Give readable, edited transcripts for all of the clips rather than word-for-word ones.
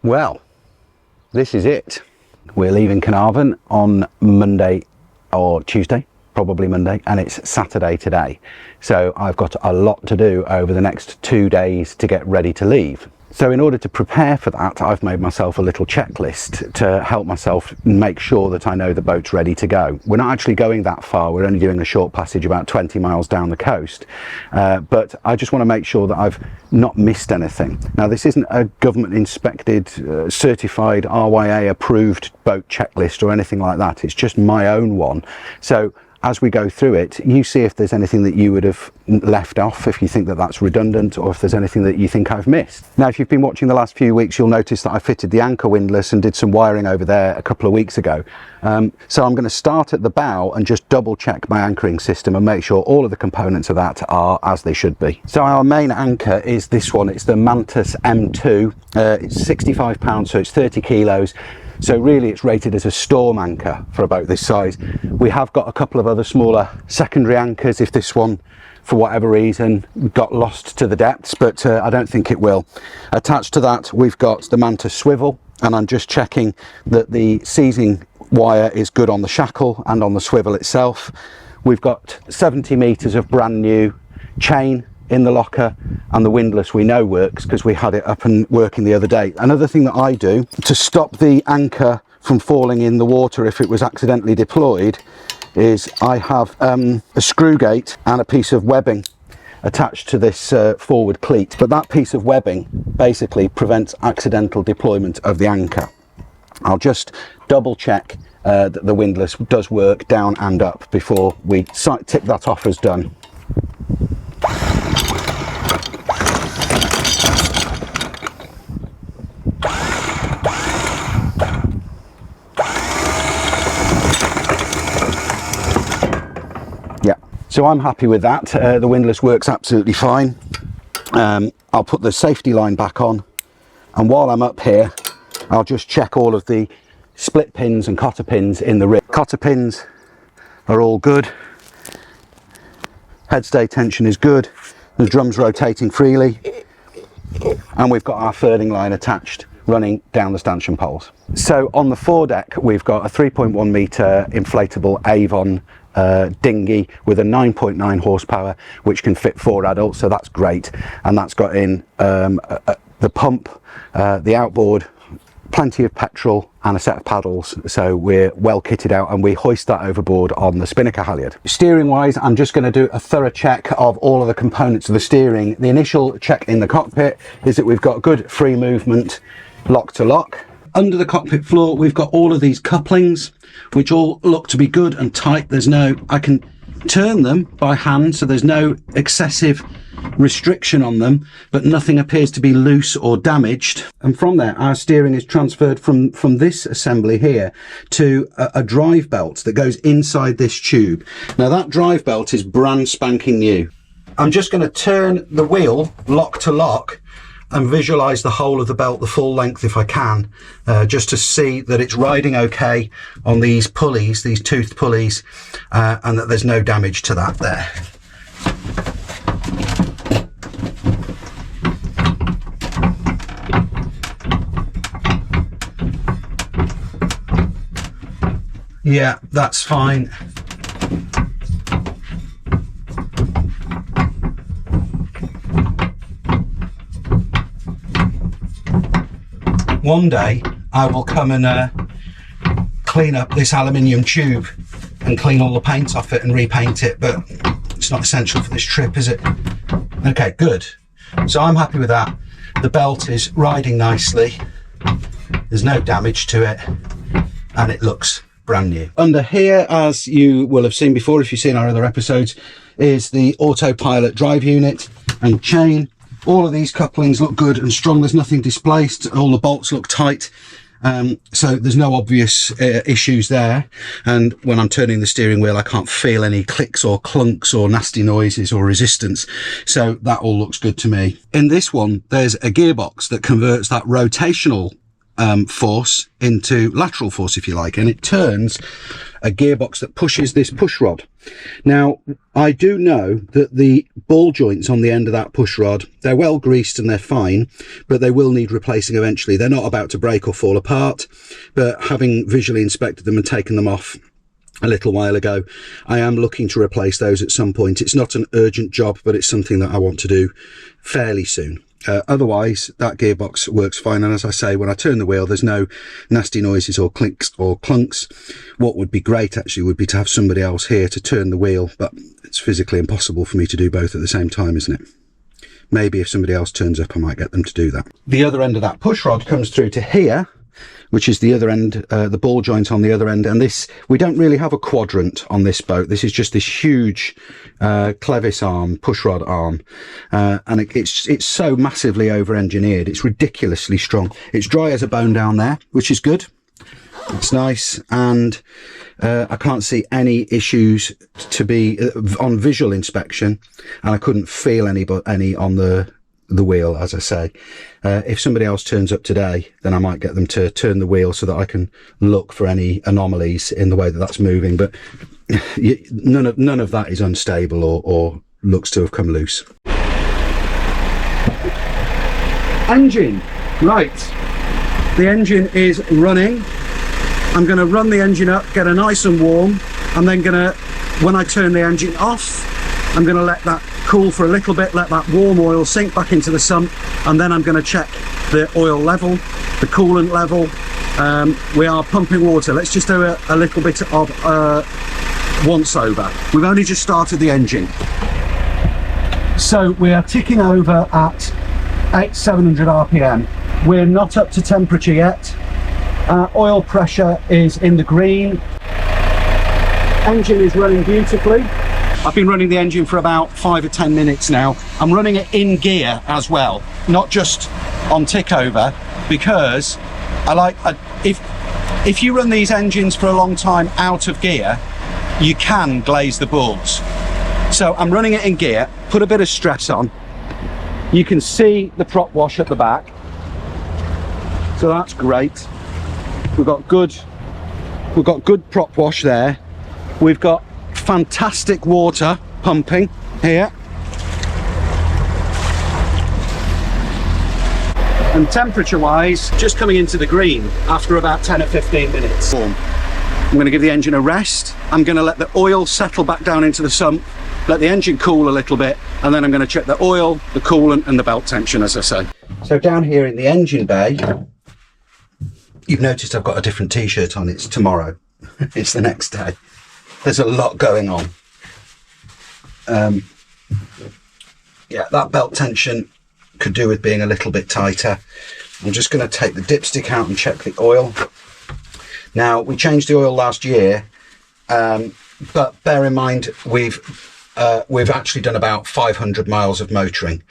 Well, this is it. We're leaving Carnarvon on Monday or Tuesday, probably Monday, and it's Saturday today. So I've got a lot to do over the next 2 days to get ready to leave. So in order to prepare for that, I've made myself a little checklist to help myself make sure that I know the boat's ready to go. We're not actually going that far, we're only doing a short passage about 20 miles down the coast. But I just want to make sure that I've not missed anything. Now, this isn't a government inspected, certified, RYA approved boat checklist or anything like that. It's just my own one. So as we go through it, you see if there's anything that you would have left off, if you think that that's redundant, or if there's anything that you think I've missed. Now, if you've been watching the last few weeks, you'll notice that I fitted the anchor windlass and did some wiring over there a couple of weeks ago. So I'm going to start at the bow and just double check my anchoring system and make sure all of the components of that are as they should be. So our main anchor is this one. It's the Mantus M2. It's 65 pounds, so it's 30 kilos. So really it's rated as a storm anchor for a boat this size. We have got a couple of other smaller secondary anchors if this one, for whatever reason, got lost to the depths, but I don't think it will. Attached to that, we've got the Mantus swivel, and I'm just checking that the seizing wire is good on the shackle and on the swivel itself. We've got 70 meters of brand new chain in the locker, and the windlass we know works because we had it up and working the other day. Another thing that I do to stop the anchor from falling in the water if it was accidentally deployed is I have a screw gate and a piece of webbing attached to this forward cleat, but that piece of webbing basically prevents accidental deployment of the anchor. I'll just double check that the windlass does work down and up before we tick that off as done. So I'm happy with that. The windlass works absolutely fine. I'll put the safety line back on, and while I'm up here, I'll just check all of the split pins and cotter pins in the rig. Cotter pins are all good. Headstay tension is good. The drum's rotating freely, and we've got our furling line attached running down the stanchion poles. So on the foredeck, we've got a 3.1 metre inflatable Avon dinghy with a 9.9 horsepower, which can fit 4 adults, so that's great. And that's got in the pump, the outboard, plenty of petrol and a set of paddles, so we're well kitted out, and we hoist that overboard on the spinnaker halyard. Steering wise, I'm just going to do a thorough check of all of the components of the steering. The initial check in the cockpit is that we've got good free movement, lock to lock. Under the cockpit floor, we've got all of these couplings, which all look to be good and tight. I can turn them by hand, so there's no excessive restriction on them, but nothing appears to be loose or damaged. And from there, our steering is transferred from this assembly here to a drive belt that goes inside this tube. Now that drive belt is brand spanking new. I'm just going to turn the wheel lock to lock and visualize the whole of the belt, the full length if I can, just to see that it's riding okay on these pulleys, these toothed pulleys, and that there's no damage to that there. Yeah, that's fine. One day I will come and clean up this aluminium tube and clean all the paint off it and repaint it, but it's not essential for this trip, is it? Okay, good. So I'm happy with that. The belt is riding nicely. There's no damage to it, and it looks brand new. Under here, as you will have seen before if you've seen our other episodes, is the autopilot drive unit and chain. All of these couplings look good and strong. There's nothing displaced. All the bolts look tight. So there's no obvious issues there. And when I'm turning the steering wheel, I can't feel any clicks or clunks or nasty noises or resistance. So that all looks good to me. In this one, there's a gearbox that converts that rotational force into lateral force, if you like, and it turns a gearbox that pushes this push rod. Now, I do know that the ball joints on the end of that push rod, they're well greased and they're fine, but they will need replacing eventually. They're not about to break or fall apart, but having visually inspected them and taken them off a little while ago, I am looking to replace those at some point. It's not an urgent job, but it's something that I want to do fairly soon. Otherwise, that gearbox works fine, and as I say, when I turn the wheel, there's no nasty noises or clinks or clunks. What would be great actually would be to have somebody else here to turn the wheel, but it's physically impossible for me to do both at the same time, isn't it? Maybe if somebody else turns up, I might get them to do that. The other end of that push rod comes through to here, which is the other end, the ball joint on the other end. And this, we don't really have a quadrant on this boat. This is just this huge clevis arm, push rod arm. And it's so massively over-engineered. It's ridiculously strong. It's dry as a bone down there, which is good. It's nice. And I can't see any issues to be on visual inspection. And I couldn't feel any on the wheel, as I say. If somebody else turns up today, then I might get them to turn the wheel so that I can look for any anomalies in the way that that's moving, but none of that is unstable or looks to have come loose. Engine, right, the engine is running. I'm going to run the engine up, get it nice and warm, and then when I turn the engine off, I'm going to let that cool for a little bit, let that warm oil sink back into the sump, and then I'm going to check the oil level, the coolant level. We are pumping water. Let's just do a little bit of once over. We've only just started the engine. So we are ticking over at 700 RPM. We're not up to temperature yet. Oil pressure is in the green. Engine is running beautifully. I've been running the engine for about 5 or 10 minutes now. I'm running it in gear as well, not just on tick over, because if you run these engines for a long time out of gear, you can glaze the balls. So I'm running it in gear, put a bit of stress on. You can see the prop wash at the back, so that's great. We've got good prop wash there. We've got fantastic water pumping here, and temperature wise, just coming into the green after about 10 or 15 minutes. I'm going to give the engine a rest. I'm going to let the oil settle back down into the sump, let the engine cool a little bit, and then I'm going to check the oil, the coolant and the belt tension, as I say. So down here in the engine bay, you've noticed I've got a different t-shirt on. It's tomorrow. It's the next day. There's a lot going on. Yeah, that belt tension could do with being a little bit tighter. I'm just going to take the dipstick out and check the oil. Now, we changed the oil last year, but bear in mind we've actually done about 500 miles of motoring,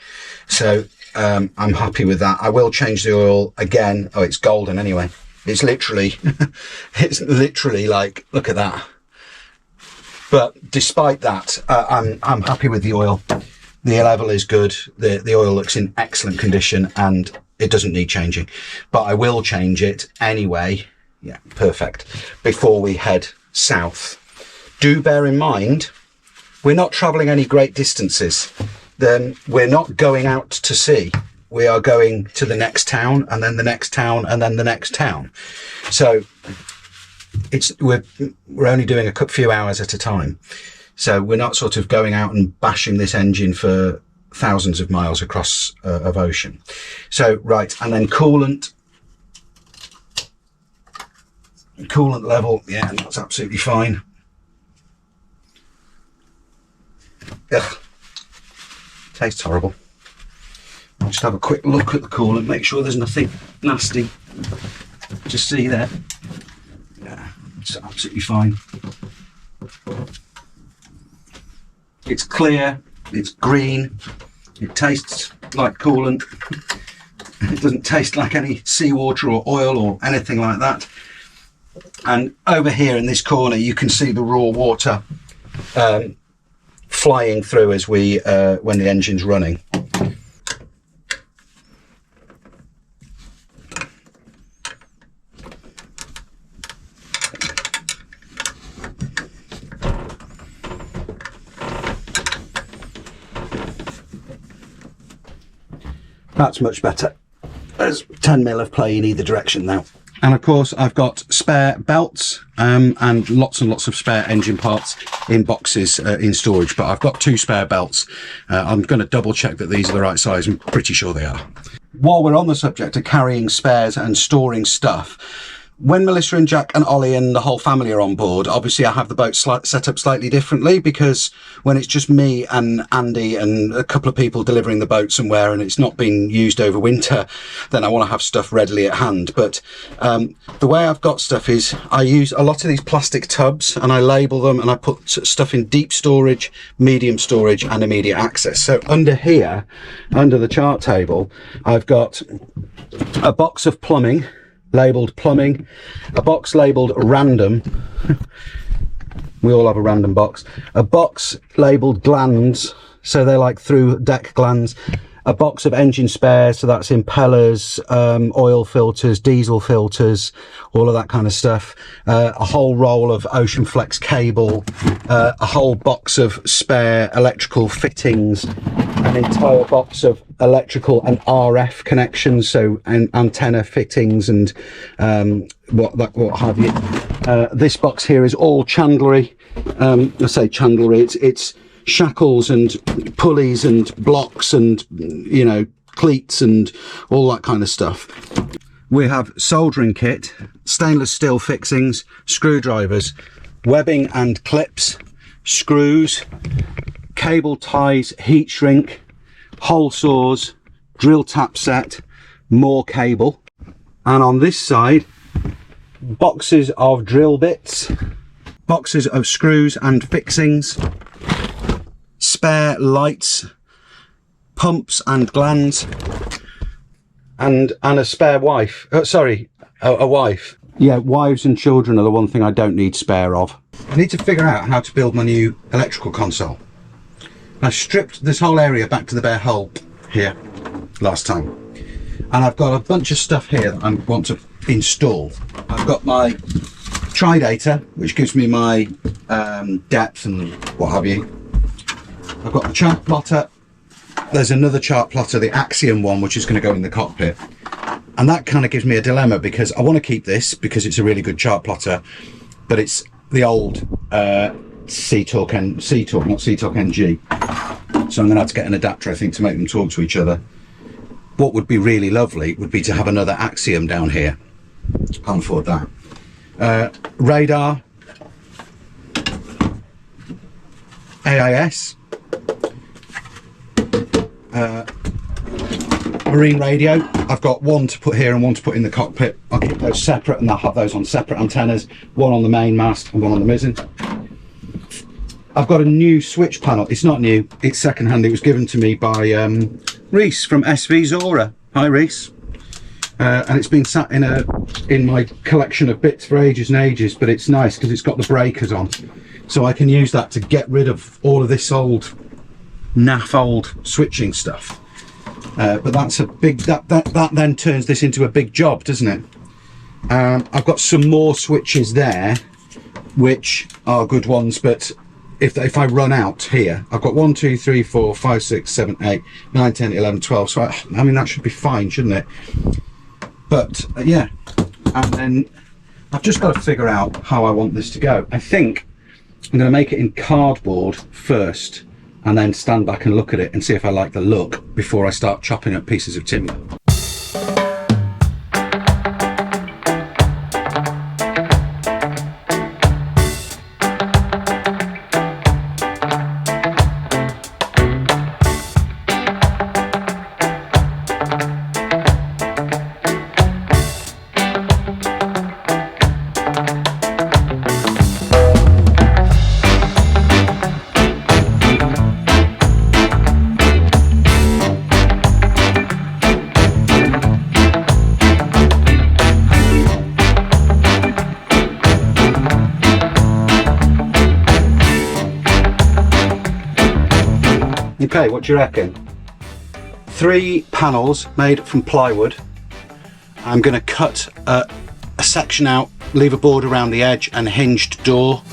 so I'm happy with that. I will change the oil again. Oh, it's golden anyway. It's literally like, look at that. But despite that, I'm happy with the oil. The level is good. The oil looks in excellent condition and it doesn't need changing. But I will change it anyway. Yeah, perfect. Before we head south. Do bear in mind, we're not travelling any great distances. Then we're not going out to sea. We are going to the next town, and then the next town, and then the next town. So we're only doing a few hours at a time, so we're not sort of going out and bashing this engine for thousands of miles across of ocean. So right, and then coolant level, yeah, that's absolutely fine. Ugh, tastes horrible. I'll just have a quick look at the coolant, make sure there's nothing nasty. Just see there. Yeah, it's absolutely fine. It's clear, it's green, it tastes like coolant. It doesn't taste like any seawater or oil or anything like that. And over here in this corner, you can see the raw water flying through as when the engine's running. That's much better. There's 10mm of play in either direction now. And of course I've got spare belts and lots of spare engine parts in boxes in storage, but I've got 2 spare belts. I'm going to double check that these are the right size. I'm pretty sure they are. While we're on the subject of carrying spares and storing stuff, when Melissa and Jack and Ollie and the whole family are on board, obviously I have the boat set up slightly differently, because when it's just me and Andy and a couple of people delivering the boat somewhere and it's not been used over winter, then I want to have stuff readily at hand. But the way I've got stuff is I use a lot of these plastic tubs and I label them, and I put stuff in deep storage, medium storage and immediate access. So under here, under the chart table, I've got a box of plumbing, labelled plumbing, a box labelled random, we all have a random box, a box labelled glands, so they're like through deck glands, a box of engine spares, so that's impellers, oil filters, diesel filters, all of that kind of stuff, a whole roll of Ocean Flex cable, a whole box of spare electrical fittings, an entire box of electrical and RF connections, so antenna fittings and what have you. This box here is all Chandlery. I say Chandlery, it's shackles and pulleys and blocks and, you know, cleats and all that kind of stuff. We have soldering kit, stainless steel fixings, screwdrivers, webbing and clips, screws, cable ties, heat shrink, hole saws, drill tap set, more cable. And on this side, boxes of drill bits, boxes of screws and fixings, spare lights, pumps and glands, and a spare wife. A wife. Yeah, wives and children are the one thing I don't need spare of. I need to figure out how to build my new electrical console. I stripped this whole area back to the bare hull here last time, and I've got a bunch of stuff here that I want to install. I've got my tridata, which gives me my depth and what have you. I've got the chart plotter. There's another chart plotter, the Axiom one, which is going to go in the cockpit, and that kind of gives me a dilemma, because I want to keep this because it's a really good chart plotter, but it's the old C-Talk NG, so I'm going to have to get an adapter, I think, to make them talk to each other. What would be really lovely would be to have another Axiom down here. Can't afford that. Radar, AIS, marine radio. I've got one to put here and one to put in the cockpit. I'll keep those separate, and I'll have those on separate antennas, one on the main mast and one on the mizzen. I've got a new switch panel. It's not new, it's second-hand. It was given to me by Reese from SV Zora. Hi Reese. And it's been sat in my collection of bits for ages and ages, but it's nice because it's got the breakers on, so I can use that to get rid of all of this old naff old switching stuff. But that's a big, that then turns this into a big job, doesn't it? I've got some more switches there which are good ones, but if I run out here, I've got 1 2 3 4 5 6 7 8 9 10 11 12, so I mean that should be fine, shouldn't it? But yeah, and then I've just got to figure out how I want this to go. I think I'm going to make it in cardboard first, and then stand back and look at it and see if I like the look before I start chopping up pieces of timber. Okay, what do you reckon? 3 panels made from plywood. I'm going to cut a section out, leave a board around the edge and a hinged door.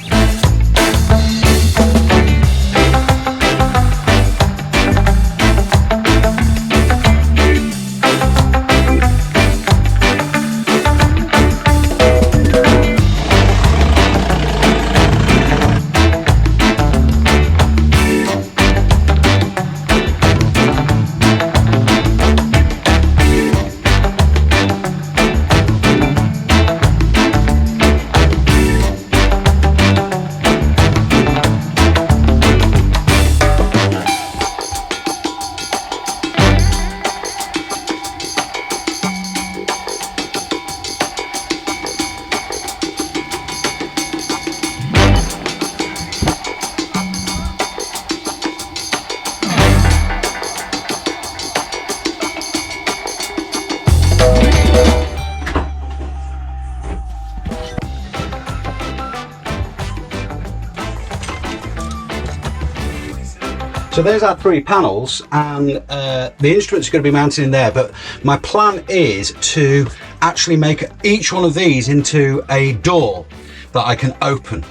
So there's our 3 panels, and the instruments are going to be mounted in there, but my plan is to actually make each one of these into a door that I can open,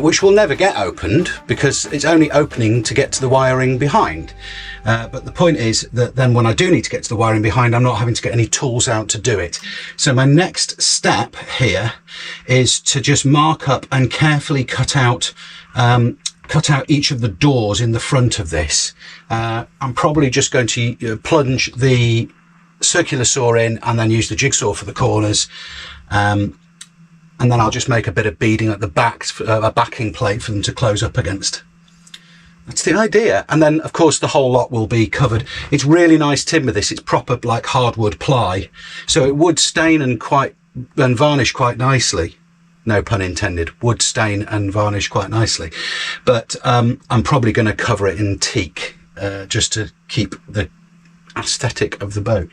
which will never get opened because it's only opening to get to the wiring behind. But the point is that then when I do need to get to the wiring behind, I'm not having to get any tools out to do it. So my next step here is to just mark up and carefully cut out each of the doors in the front of this. I'm probably just going to plunge the circular saw in and then use the jigsaw for the corners. And then I'll just make a bit of beading at the back, a backing plate for them to close up against. That's the idea. And then of course the whole lot will be covered. It's really nice timber, this. It's proper like hardwood ply. So it would stain and varnish quite nicely. No pun intended, would stain and varnish quite nicely. But I'm probably going to cover it in teak just to keep the aesthetic of the boat.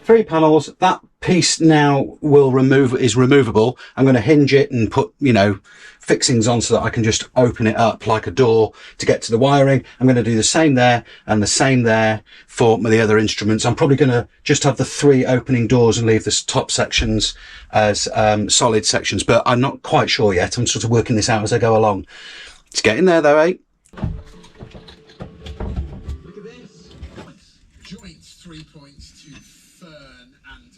Three panels. That piece now is removable. I'm going to hinge it and put, fixings on so that I can just open it up like a door to get to the wiring. I'm going to do the same there and the same there for the other instruments. I'm probably going to just have the 3 opening doors and leave the top sections as solid sections, but I'm not quite sure yet. I'm sort of working this out as I go along. It's getting there though, eh? Look at this. Joints 3 points to Fern and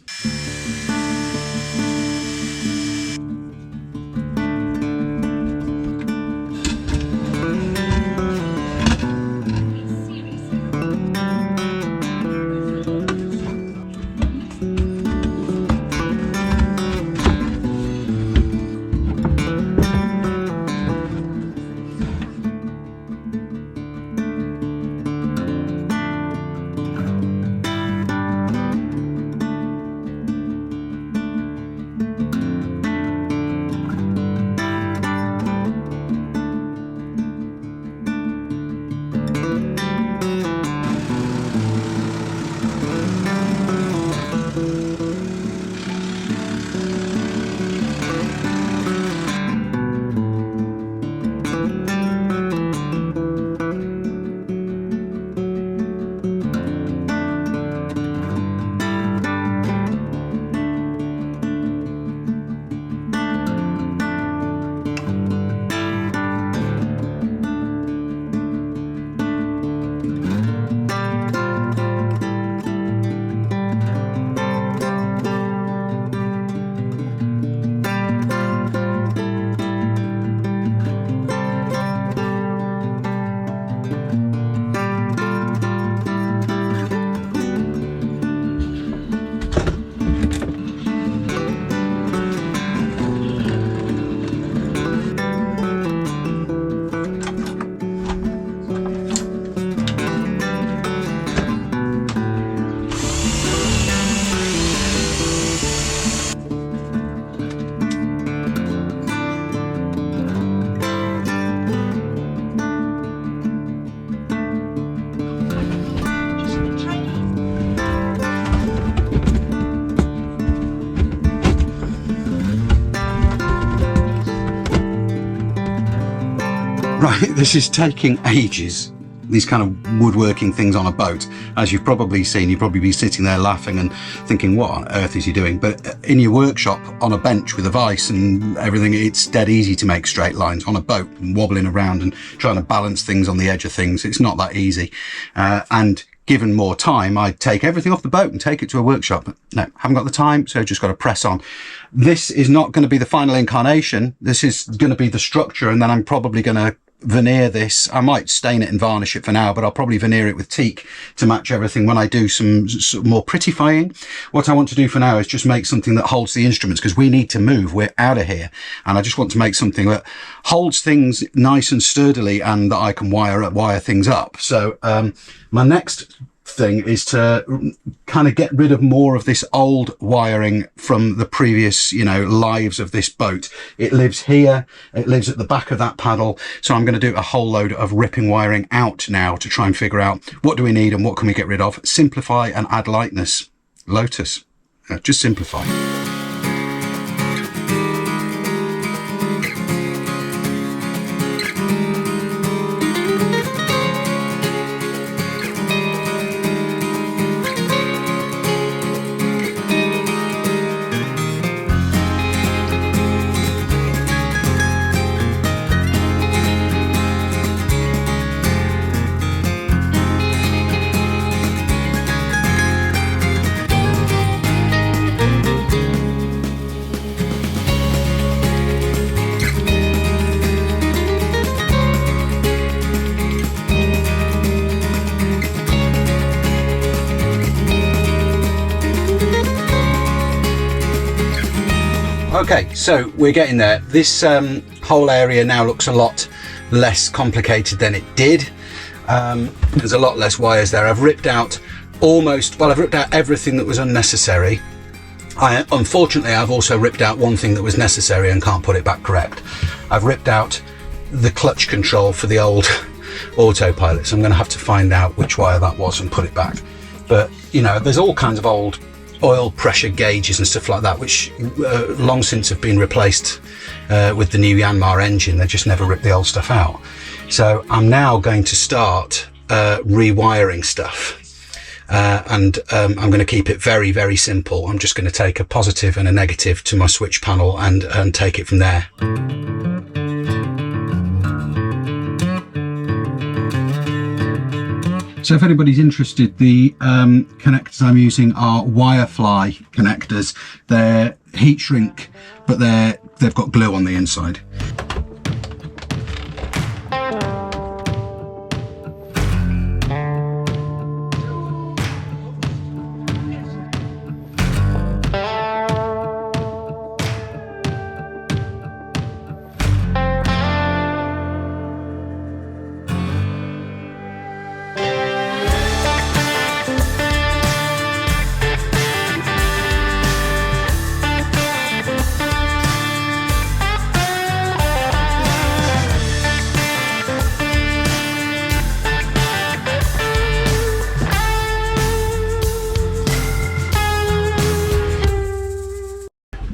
Right, this is taking ages. these kind of woodworking things on a boat, as you've probably seen, you'd probably be sitting there laughing and thinking, what on earth is he doing? But in your workshop on a bench with a vise and everything, it's dead easy to make straight lines. On a boat and wobbling around and trying to balance things on the edge of things, it's not that easy. And given more time, I'd take everything off the boat and take it to a workshop. But no, haven't got the time, so just got to press on. This is not going to be the final incarnation. This is going to be the structure, and then I'm probably going to veneer this. I might stain it and varnish it for now, but I'll probably veneer it with teak to match everything when I do some more prettifying. What I want to do for now is just make something that holds the instruments, because we need to move. We're out of here, and I just want to make something that holds things nice and sturdily and that I can wire things up. So my next thing is to kind of get rid of more of this old wiring from the previous, you know, lives of this boat. It lives here, it lives at the back of that paddle, so I'm going to do a whole load of ripping wiring out now to try and figure out what do we need and what can we get rid of. Simplify and add lightness. Lotus, just simplify. Okay, so we're getting there. This whole area now looks a lot less complicated than it did. There's a lot less wires there. I've ripped out I've ripped out everything that was unnecessary. Unfortunately, I've also ripped out one thing that was necessary and can't put it back correct. I've ripped out the clutch control for the old autopilot, so I'm going to have to find out which wire that was and put it back. But, you know, there's all kinds of old oil pressure gauges and stuff like that, which long since have been replaced with the new Yanmar engine. They just never ripped the old stuff out. So I'm now going to start rewiring stuff, and I'm going to keep it very, very simple. I'm just going to take a positive and a negative to my switch panel and take it from there. So if anybody's interested, the connectors I'm using are Wirefly connectors. They're heat shrink, but they've got glue on the inside.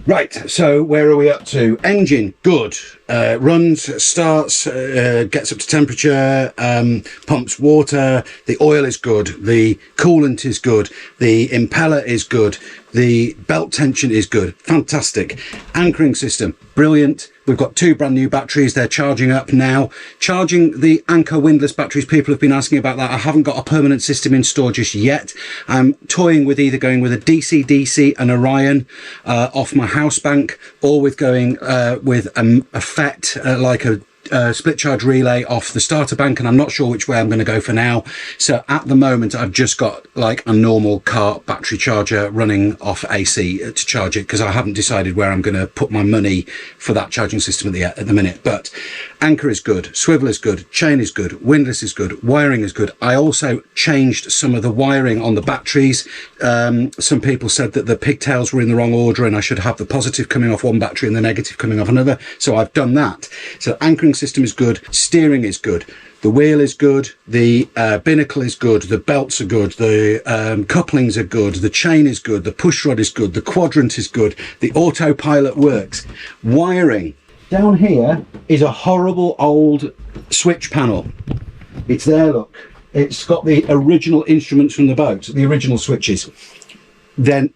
Right, so where are we up to? Engine, good. Runs, starts, gets up to temperature, pumps water, the oil is good, the coolant is good, the impeller is good, the belt tension is good, fantastic. Anchoring system, brilliant. We've got 2 brand new batteries, they're charging up now. Charging the Anchor windless batteries, people have been asking about that. I haven't got a permanent system in store just yet. I'm toying with either going with a DC-DC and Orion off my house bank, or with going with a FET, like a split charge relay off the starter bank, and I'm not sure which way I'm going to go for now. So at the moment I've just got like a normal car battery charger running off AC to charge it, because I haven't decided where I'm going to put my money for that charging system at the minute. But Anchor is good, swivel is good, chain is good, windlass is good, wiring is good. I also changed some of the wiring on the batteries. Some people said that the pigtails were in the wrong order and I should have the positive coming off one battery and the negative coming off another, so I've done that. So anchoring system is good, steering is good, the wheel is good, the binnacle is good, the belts are good, the couplings are good, the chain is good, the push rod is good, the quadrant is good, the autopilot works. Wiring. Down here is a horrible old switch panel. It's there, look. it's got the original instruments from the boat, the original switches, then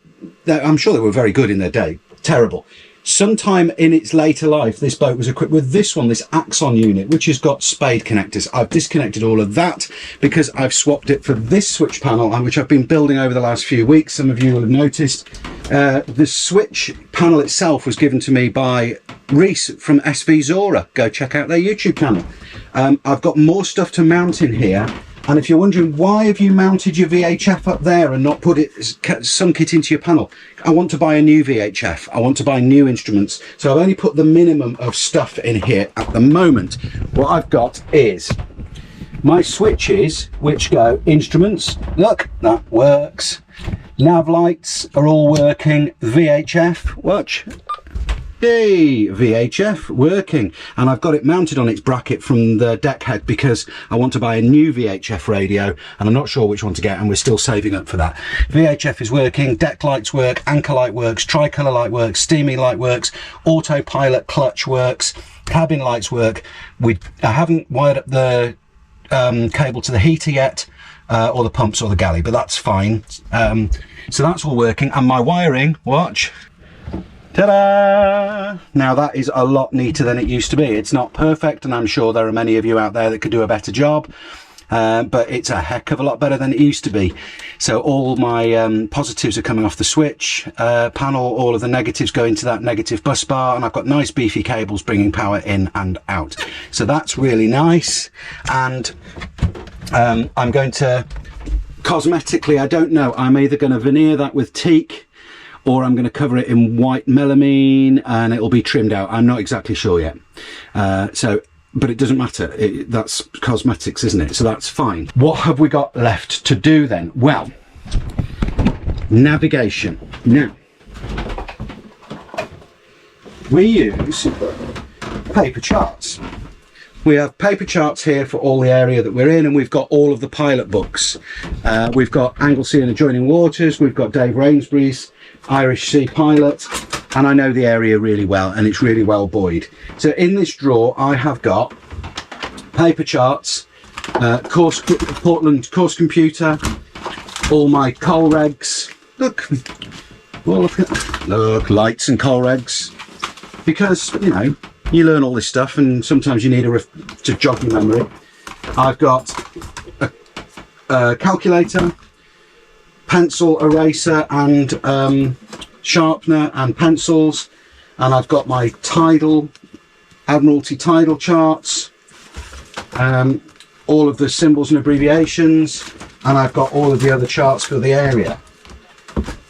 I'm sure they were very good in their day. Terrible. Sometime in its later life, this boat was equipped with this one, this Axon unit, which has got spade connectors. I've disconnected all of that because I've swapped it for this switch panel, which I've been building over the last few weeks. Some of you will have noticed. The switch panel itself was given to me by Reese from SV Zora. Go check out their YouTube channel. I've got more stuff to mount in here. And if you're wondering, why have you mounted your VHF up there and not put it, sunk it into your panel? I want to buy a new VHF. I want to buy new instruments. So I've only put the minimum of stuff in here at the moment. What I've got is my switches, which go instruments. Look, that works. Nav lights are all working. VHF, watch. Hey, VHF working, and I've got it mounted on its bracket from the deck head because I want to buy a new VHF radio and I'm not sure which one to get, and we're still saving up for that. VHF is working, deck lights work, anchor light works, tricolour light works, steamy light works, autopilot clutch works, cabin lights work. I haven't wired up the cable to the heater yet, or the pumps or the galley, but that's fine. So that's all working, and my wiring, watch. Ta-da! Now that is a lot neater than it used to be. It's not perfect, and I'm sure there are many of you out there that could do a better job, but it's a heck of a lot better than it used to be. So all my positives are coming off the switch panel, all of the negatives go into that negative bus bar, and I've got nice beefy cables bringing power in and out. So that's really nice, and I'm going to, cosmetically, I don't know, I'm either going to veneer that with teak, or I'm going to cover it in white melamine and it'll be trimmed out. I'm not exactly sure yet. But it doesn't matter. That's cosmetics, isn't it? So that's fine. What have we got left to do then? Well, navigation. Now, we use paper charts. We have paper charts here for all the area that we're in, and we've got all of the pilot books. We've got Anglesey and Adjoining Waters. We've got Dave Rainsbury's Irish Sea Pilot, and I know the area really well, and it's really well buoyed. So in this drawer I have got paper charts, Portland course computer, all my coal regs. Look, look, lights and coal regs, because you know you learn all this stuff and sometimes you need to jog your memory. I've got a calculator, pencil, eraser and sharpener and pencils, and I've got my tidal, Admiralty tidal charts, all of the symbols and abbreviations, and I've got all of the other charts for the area.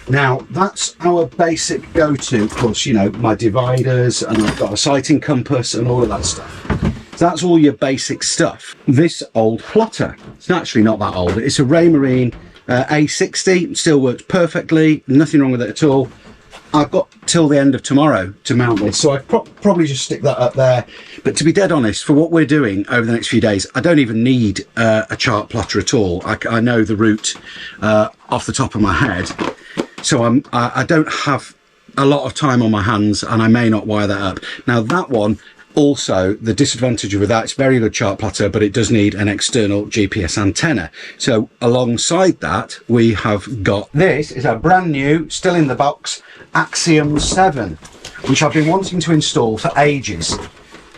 Now that's our basic go-to. Of course, you know, my dividers, and I've got a sighting compass and all of that stuff. So that's all your basic stuff. This old plotter, it's actually not that old, it's a Raymarine A60, still works perfectly, nothing wrong with it at all. I've got till the end of tomorrow to mount this, so I'd probably just stick that up there. But to be dead honest, for what we're doing over the next few days, I don't even need a chart plotter at all. I know the route off the top of my head, so I don't have a lot of time on my hands, and I may not wire that up. Now that one, also the disadvantage with that, it's very good chart plotter, but it does need an external GPS antenna. So alongside that, we have got, this is a brand new, still in the box, Axiom 7, which I've been wanting to install for ages.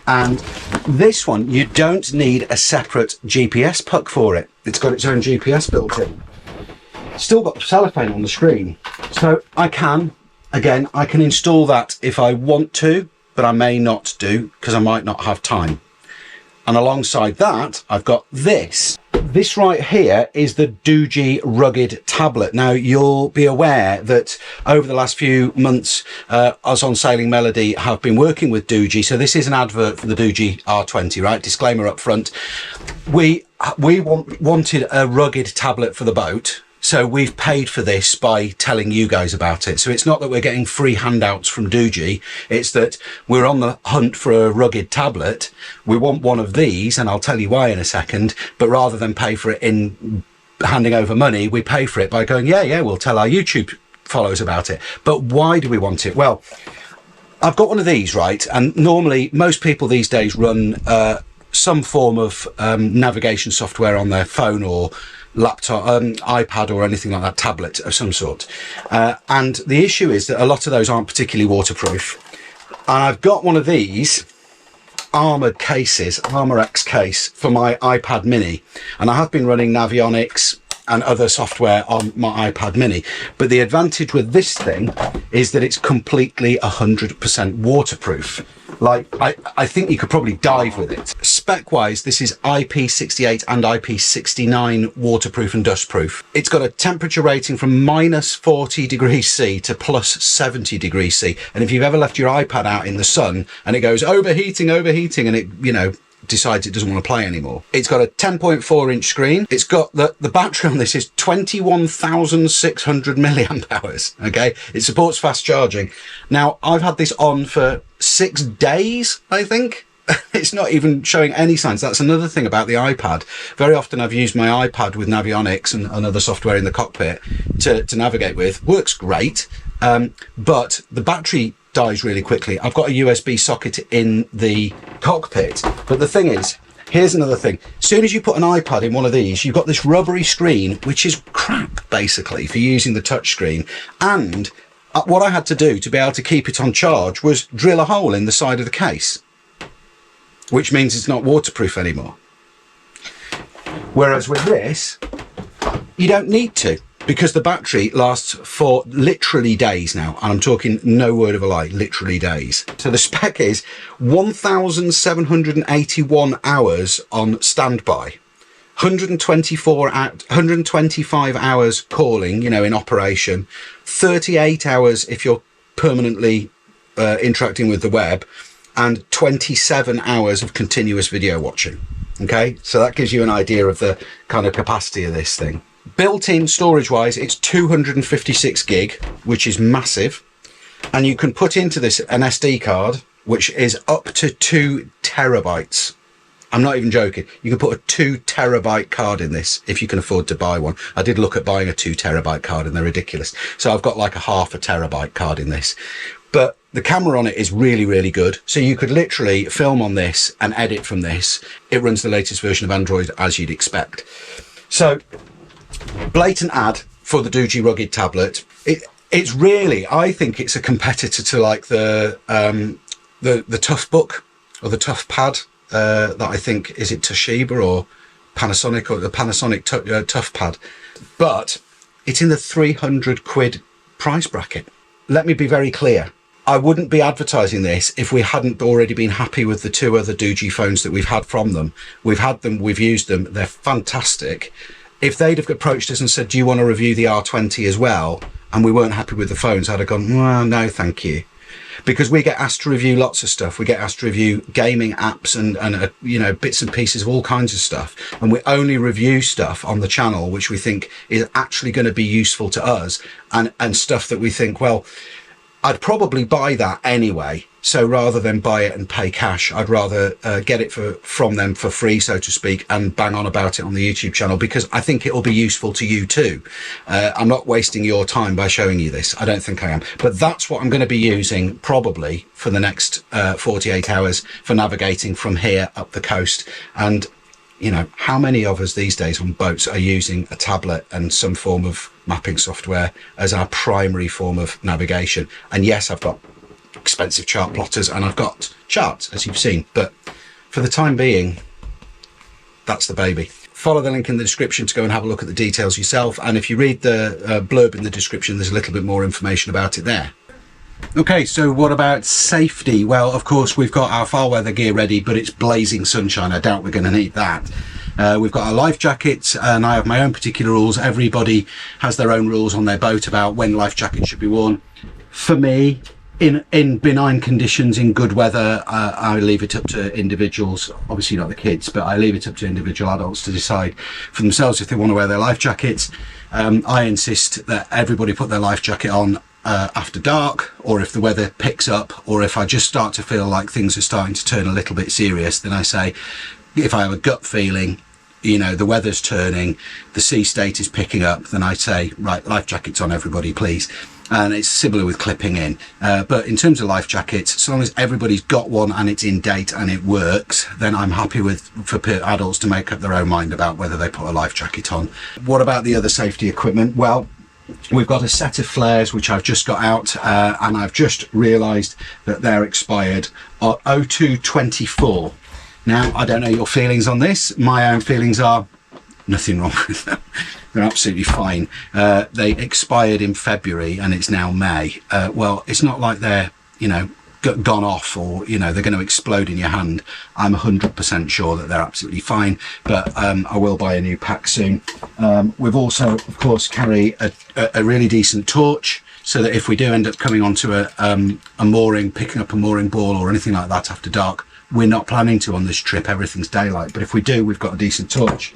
And this one, you don't need a separate GPS puck for it. It's got its own GPS built in. Still got cellophane on the screen. So I can install that if I want to, but I may not do because I might not have time. And alongside that, I've got this. This right here is the DOOGEE Ruggeed tablet. Now you'll be aware that over the last few months, us on Sailing Melody have been working with DOOGEE. So this is an advert for the DOOGEE R20, right? Disclaimer up front. We wanted a rugged tablet for the boat. So we've paid for this by telling you guys about it. So it's not that we're getting free handouts from DOOGEE. It's that we're on the hunt for a rugged tablet. We want one of these, and I'll tell you why in a second. But rather than pay for it in handing over money, we pay for it by going, yeah, we'll tell our YouTube followers about it. But why do we want it? Well, I've got one of these, right? And normally most people these days run some form of navigation software on their phone or laptop, iPad or anything like that, tablet of some sort. And the issue is that a lot of those aren't particularly waterproof. And I've got one of these armoured cases, Armour X case for my iPad mini. And I have been running Navionics and other software on my iPad mini. But the advantage with this thing is that it's completely 100% waterproof. Like, I think you could probably dive with it. Spec-wise, this is IP68 and IP69 waterproof and dustproof. It's got a temperature rating from minus 40 degrees C to plus 70 degrees C. And if you've ever left your iPad out in the sun and it goes overheating, and it, you know, decides it doesn't want to play anymore. It's got a 10.4 inch screen. It's got the battery on this is 21,600 milliamp hours. Okay. It supports fast charging. Now I've had this on for 6 days, I think. It's not even showing any signs. That's another thing about the iPad. Very often I've used my iPad with Navionics and other software in the cockpit to navigate with. Works great. But the battery dies really quickly. I've got a USB socket in the cockpit, but the thing is, here's another thing. As soon as you put an iPad in one of these, you've got this rubbery screen, which is crap basically for using the touch screen. And what I had to do to be able to keep it on charge was drill a hole in the side of the case, which means it's not waterproof anymore. Whereas with this, you don't need to, because the battery lasts for literally days now. And I'm talking no word of a lie, literally days. So the spec is 1,781 hours on standby, 125 hours calling, you know, in operation, 38 hours if you're permanently interacting with the web, and 27 hours of continuous video watching. Okay, so that gives you an idea of the kind of capacity of this thing. Built-in storage wise, it's 256 gig, which is massive. And you can put into this an SD card, which is up to 2 terabytes. I'm not even joking. You can put a 2 terabyte card in this if you can afford to buy one. I did look at buying a 2 terabyte card and they're ridiculous. So I've got like a half a terabyte card in this. But the camera on it is really, really good. So you could literally film on this and edit from this. It runs the latest version of Android as you'd expect. So blatant ad for the DOOGEE Ruggeed tablet. It's really, I think it's a competitor to like the Tough Book or the Tough Pad that I think, is it Toshiba or Panasonic, or the Panasonic Tough Pad, but it's in the 300 quid price bracket. Let me be very clear. I wouldn't be advertising this if we hadn't already been happy with the 2 other DOOGEE phones that we've had from them. We've had them, we've used them, they're fantastic. If they'd have approached us and said, do you want to review the R20 as well? And we weren't happy with the phones, I'd have gone, well, no, thank you. Because we get asked to review lots of stuff. We get asked to review gaming apps and you know, bits and pieces of all kinds of stuff. And we only review stuff on the channel which we think is actually going to be useful to us, and stuff that we think, well, I'd probably buy that anyway. So rather than buy it and pay cash, I'd rather get it from them for free, so to speak, and bang on about it on the YouTube channel, because I think it'll be useful to you too. I'm not wasting your time by showing you this. I don't think I am. But that's what I'm going to be using probably for the next 48 hours for navigating from here up the coast. And you know, how many of us these days on boats are using a tablet and some form of mapping software as our primary form of navigation? And yes, I've got expensive chart plotters and I've got charts, as you've seen, but for the time being, that's the baby. Follow the link in the description to go and have a look at the details yourself. And if you read the blurb in the description, there's a little bit more information about it there. Okay, so what about safety? Well, of course, we've got our foul weather gear ready, but it's blazing sunshine. I doubt we're going to need that. We've got our life jackets, and I have my own particular rules. Everybody has their own rules on their boat about when life jackets should be worn. For me, in benign conditions, in good weather, I leave it up to individuals, obviously not the kids, but I leave it up to individual adults to decide for themselves if they want to wear their life jackets. I insist that everybody put their life jacket on after dark, or if the weather picks up, or if I just start to feel like things are starting to turn a little bit serious, then I say, if I have a gut feeling, you know, the weather's turning, the sea state is picking up, then I say, right, life jackets on everybody, please. and it's similar with clipping in. But in terms of life jackets, so long as everybody's got one and it's in date and it works, then I'm happy for adults to make up their own mind about whether they put a life jacket on. What about the other safety equipment? Well, we've got a set of flares which I've just got out, and I've just realised that they're expired on 0224. Now, I don't know your feelings on this. My own feelings are nothing wrong with them. They're absolutely fine. They expired in February and it's now May. Well, it's not like they're, you know, gone off, or, you know, they're going to explode in your hand. I'm 100% sure that they're absolutely fine, but I will buy a new pack soon. We've also, of course, carry a really decent torch, so that if we do end up coming onto a mooring, picking up a mooring ball or anything like that after dark, we're not planning to on this trip, everything's daylight, but if we do, we've got a decent torch,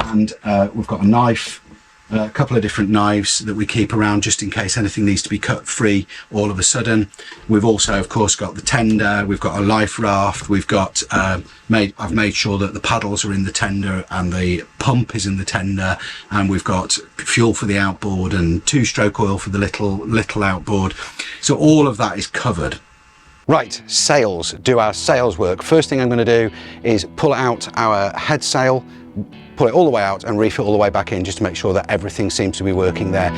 and we've got a knife, a couple of different knives that we keep around just in case anything needs to be cut free all of a sudden. We've also, of course, got the tender, we've got a life raft, we've got I've made sure that the paddles are in the tender and the pump is in the tender, and we've got fuel for the outboard and 2-stroke oil for the little outboard, so all of that is covered. Right, sails, do our sails work. First thing I'm going to do is pull out our head sail, pull it all the way out and reef it all the way back in, just to make sure that everything seems to be working there.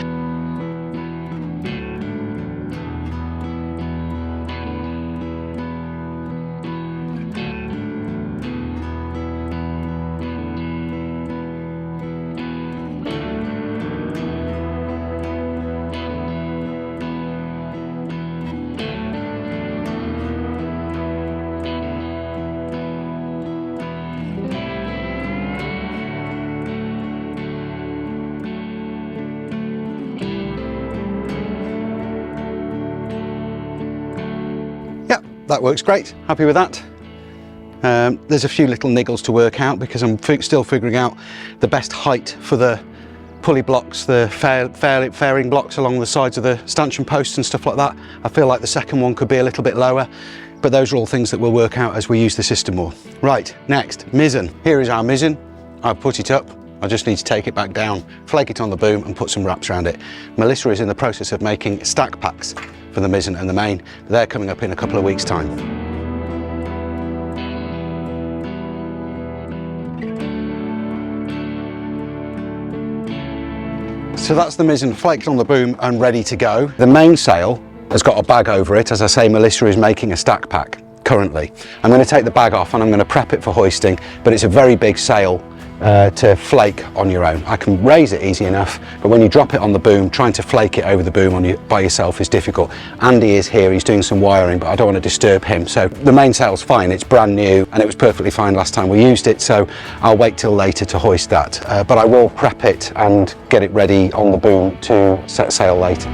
That works great, happy with that. There's a few little niggles to work out because I'm still figuring out the best height for the pulley blocks, the fairing blocks along the sides of the stanchion posts and stuff like that. I feel like the second one could be a little bit lower, but those are all things that we'll work out as we use the system more. Right, next, mizzen. Here is our mizzen. I've put it up. I just need to take it back down, flake it on the boom and put some wraps around it. Melissa is in the process of making stack packs for the mizzen and the main. They're coming up in a couple of weeks' time. So that's the mizzen flaked on the boom and ready to go. The mainsail has got a bag over it. As I say, Melissa is making a stack pack currently. I'm going to take the bag off and I'm going to prep it for hoisting, but it's a very big sail to flake on your own. I can raise it easy enough, but when you drop it on the boom, trying to flake it over the boom by yourself is difficult. Andy is here, he's doing some wiring, but I don't want to disturb him. So the mainsail's fine, it's brand new, and it was perfectly fine last time we used it, so I'll wait till later to hoist that. But I will prep it and get it ready on the boom to set sail later.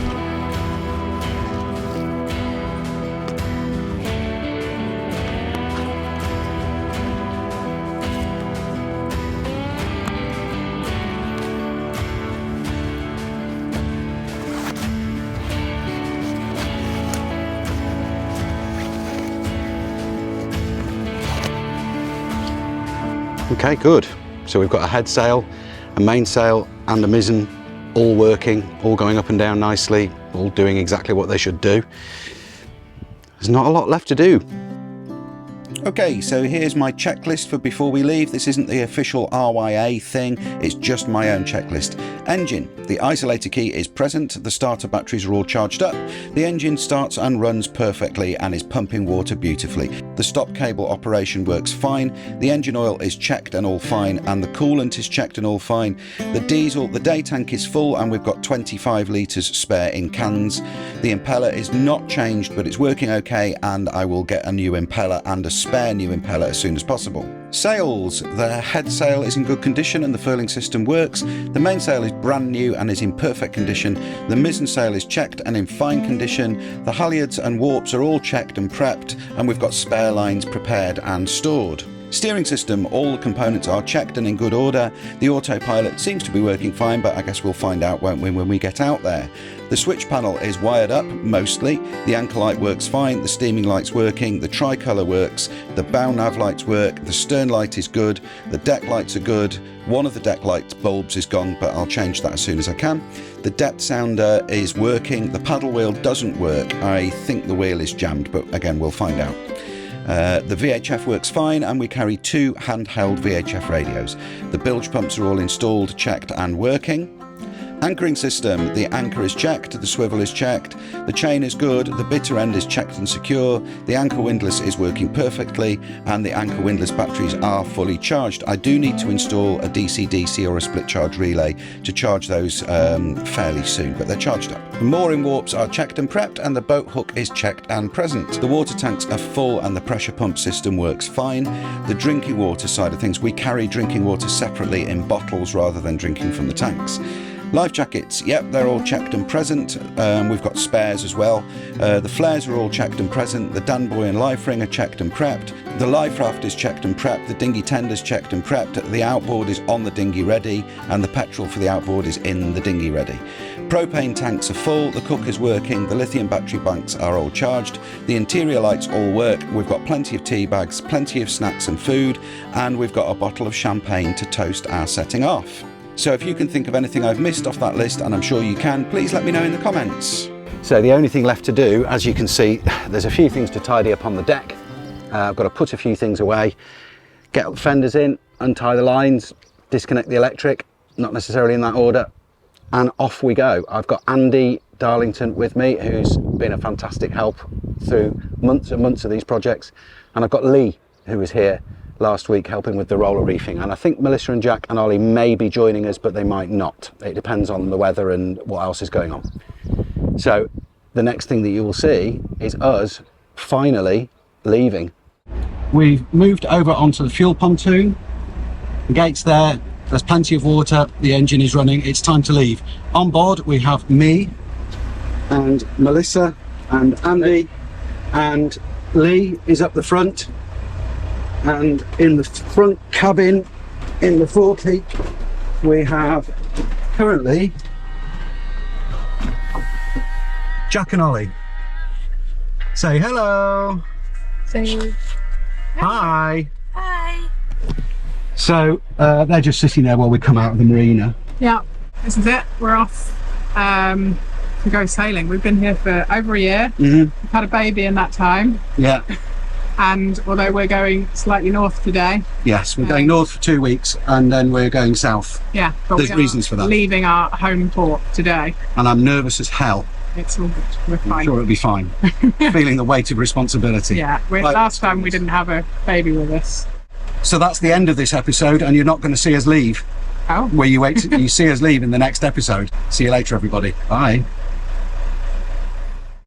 Okay, good. So we've got a head sail, a mainsail and a mizzen all working, all going up and down nicely, all doing exactly what they should do. There's not a lot left to do. Okay, so here's my checklist for before we leave. This isn't the official RYA thing, it's just my own checklist. Engine. The isolator key is present, the starter batteries are all charged up, the engine starts and runs perfectly and is pumping water beautifully. The stop cable operation works fine, the engine oil is checked and all fine, and the coolant is checked and all fine. The diesel, the day tank is full and we've got 25 litres spare in cans. The impeller is not changed but it's working okay, and I will get a new impeller and a spare new impeller as soon as possible. Sails. The head sail is in good condition and the furling system works. The mainsail is brand new and is in perfect condition. The mizzen sail is checked and in fine condition. The halyards and warps are all checked and prepped, and we've got spare lines prepared and stored. Steering system, all the components are checked and in good order. The autopilot seems to be working fine, but I guess we'll find out, won't we, when we get out there. The switch panel is wired up mostly. The anchor light works fine, the steaming light's working, the tricolour works, the bow nav lights work, the stern light is good, the deck lights are good. One of the deck light bulbs is gone, but I'll change that as soon as I can. The depth sounder is working. The paddle wheel doesn't work. I think the wheel is jammed, but again, we'll find out. The VHF works fine, and we carry 2 handheld VHF radios. The bilge pumps are all installed, checked and working. Anchoring system, the anchor is checked, the swivel is checked, the chain is good, the bitter end is checked and secure, the anchor windlass is working perfectly, and the anchor windlass batteries are fully charged. I do need to install a DC-DC or a split charge relay to charge those fairly soon, but they're charged up. The mooring warps are checked and prepped, and the boat hook is checked and present. The water tanks are full and the pressure pump system works fine. The drinking water side of things, we carry drinking water separately in bottles rather than drinking from the tanks. Life jackets, yep, they're all checked and present. We've got spares as well. The flares are all checked and present. The Danboy and life ring are checked and prepped. The life raft is checked and prepped. The dinghy tender's checked and prepped. The outboard is on the dinghy ready, and the petrol for the outboard is in the dinghy ready. Propane tanks are full, the cook is working, the lithium battery banks are all charged, the interior lights all work, we've got plenty of tea bags, plenty of snacks and food, and we've got a bottle of champagne to toast our setting off. So if you can think of anything I've missed off that list, and I'm sure you can, please let me know in the comments. So the only thing left to do, as you can see, there's a few things to tidy up on the deck. I've got to put a few things away, get up the fenders in, untie the lines, disconnect the electric, not necessarily in that order, and off we go. I've got Andy Darlington with me, who's been a fantastic help through months and months of these projects, and I've got Lee, who was here last week helping with the roller reefing, and I think Melissa and Jack and Ollie may be joining us, but they might not. It depends on the weather and what else is going on. So the next thing that you will see is us finally leaving. We've moved over onto the fuel pontoon. The gate's there, there's plenty of water, the engine is running, it's time to leave. On board we have me and Melissa and Andy, and Lee is up the front. And in the front cabin, in the forepeak, we have currently Jack and Ollie. Say hello. Say hi. hi. So they're just sitting there while we come out of the marina. Yeah, this is it. We're off to go sailing. We've been here for over a year. We've had a baby in that time. Yeah. And although we're going slightly north today. Yes, we're going north for 2 weeks and then we're going south. Yeah, but there's reasons for that. Leaving our home port today. And I'm nervous as hell. It's all good. We're fine. I'm sure it'll be fine. Feeling the weight of responsibility. Yeah, last time we didn't have a baby with us. So that's the end of this episode, and you're not going to see us leave. Oh. Where you see us leave in the next episode. See you later, everybody. Bye.